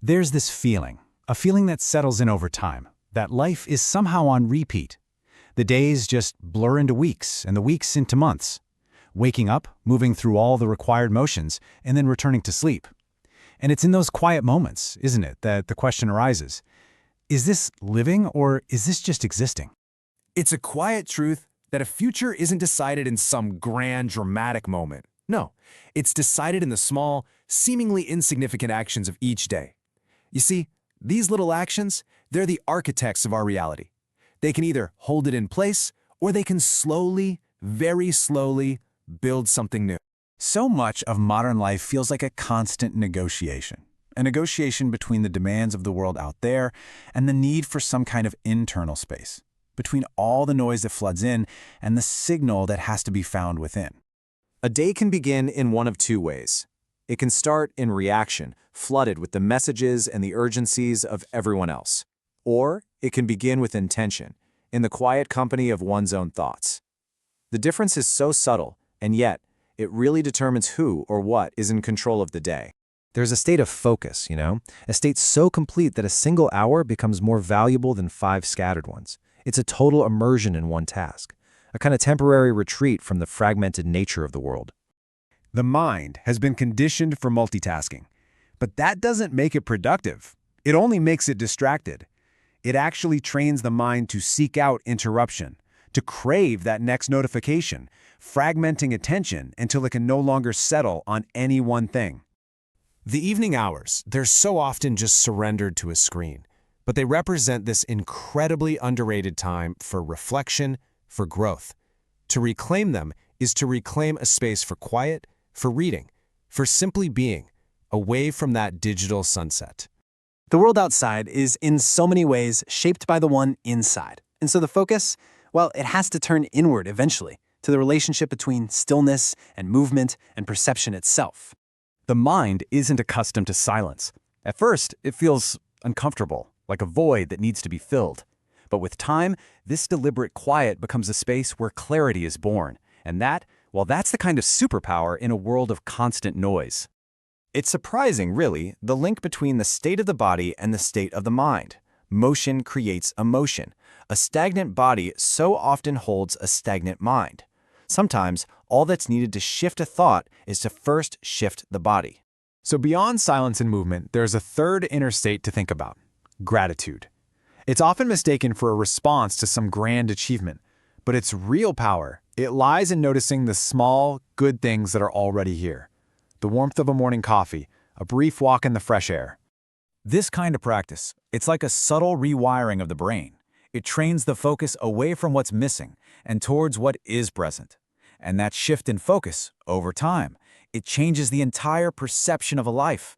There's this feeling, a feeling that settles in over time, that life is somehow on repeat. The days just blur into weeks, and the weeks into months. Waking up, moving through all the required motions, and then returning to sleep. And it's in those quiet moments, isn't it, that the question arises, is this living or is this just existing? It's a quiet truth that a future isn't decided in some grand, dramatic moment. No, it's decided in the small, seemingly insignificant actions of each day. You see, these little actions, they're the architects of our reality. They can either hold it in place, or they can slowly, very slowly, build something new. So much of modern life feels like a constant negotiation. A negotiation between the demands of the world out there and the need for some kind of internal space. Between all the noise that floods in and the signal that has to be found within. A day can begin in one of two ways. It can start in reaction, flooded with the messages and the urgencies of everyone else. Or it can begin with intention, in the quiet company of one's own thoughts. The difference is so subtle, and yet, it really determines who or what is in control of the day. There's a state of focus, a state so complete that a single hour becomes more valuable than 5 scattered ones. It's a total immersion in one task, a kind of temporary retreat from the fragmented nature of the world. The mind has been conditioned for multitasking, but that doesn't make it productive. It only makes it distracted. It actually trains the mind to seek out interruption, to crave that next notification, fragmenting attention until it can no longer settle on any one thing. The evening hours, they're so often just surrendered to a screen, but they represent this incredibly underrated time for reflection, for growth. To reclaim them is to reclaim a space for quiet, for reading, for simply being, away from that digital sunset. The world outside is in so many ways shaped by the one inside. And so the focus, well, it has to turn inward eventually, to the relationship between stillness and movement and perception itself. The mind isn't accustomed to silence. At first, it feels uncomfortable, like a void that needs to be filled. But with time, this deliberate quiet becomes a space where clarity is born. And that's the kind of superpower in a world of constant noise. It's surprising, really, the link between the state of the body and the state of the mind. Motion creates emotion. A stagnant body so often holds a stagnant mind. Sometimes, all that's needed to shift a thought is to first shift the body. So beyond silence and movement, there's a third inner state to think about: gratitude. It's often mistaken for a response to some grand achievement, but its real power, it lies in noticing the small, good things that are already here. The warmth of a morning coffee, a brief walk in the fresh air. This kind of practice, it's like a subtle rewiring of the brain. It trains the focus away from what's missing and towards what is present. And that shift in focus, over time, it changes the entire perception of a life.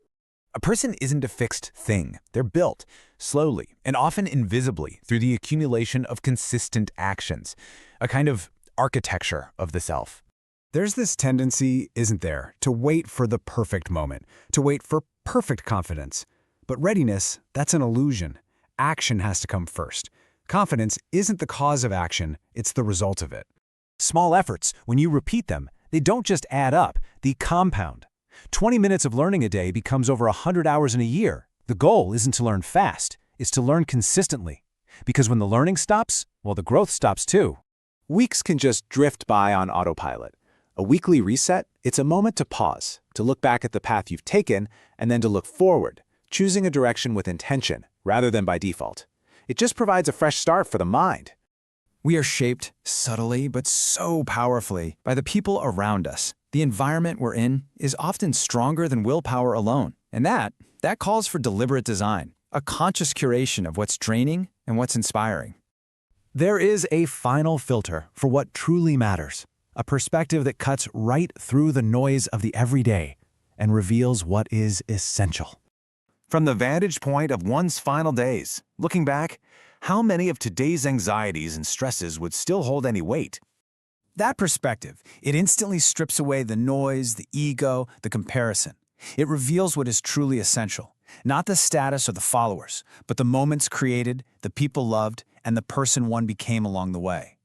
A person isn't a fixed thing. They're built, slowly and often invisibly, through the accumulation of consistent actions, a kind of architecture of the self. There's this tendency, isn't there, to wait for the perfect moment, to wait for perfect confidence. But readiness, that's an illusion. Action has to come first. Confidence isn't the cause of action, it's the result of it. Small efforts, when you repeat them, they don't just add up, they compound. 20 minutes of learning a day becomes over 100 hours in a year. The goal isn't to learn fast, it's to learn consistently. Because when the learning stops, well, the growth stops too. Weeks can just drift by on autopilot. A weekly reset, it's a moment to pause, to look back at the path you've taken, and then to look forward, choosing a direction with intention rather than by default. It just provides a fresh start for the mind. We are shaped, subtly but so powerfully, by the people around us. The environment we're in is often stronger than willpower alone. And that calls for deliberate design, a conscious curation of what's draining and what's inspiring. There is a final filter for what truly matters, a perspective that cuts right through the noise of the everyday and reveals what is essential. From the vantage point of one's final days, looking back, how many of today's anxieties and stresses would still hold any weight? That perspective, it instantly strips away the noise, the ego, the comparison. It reveals what is truly essential, not the status or the followers, but the moments created, the people loved, and the person one became along the way.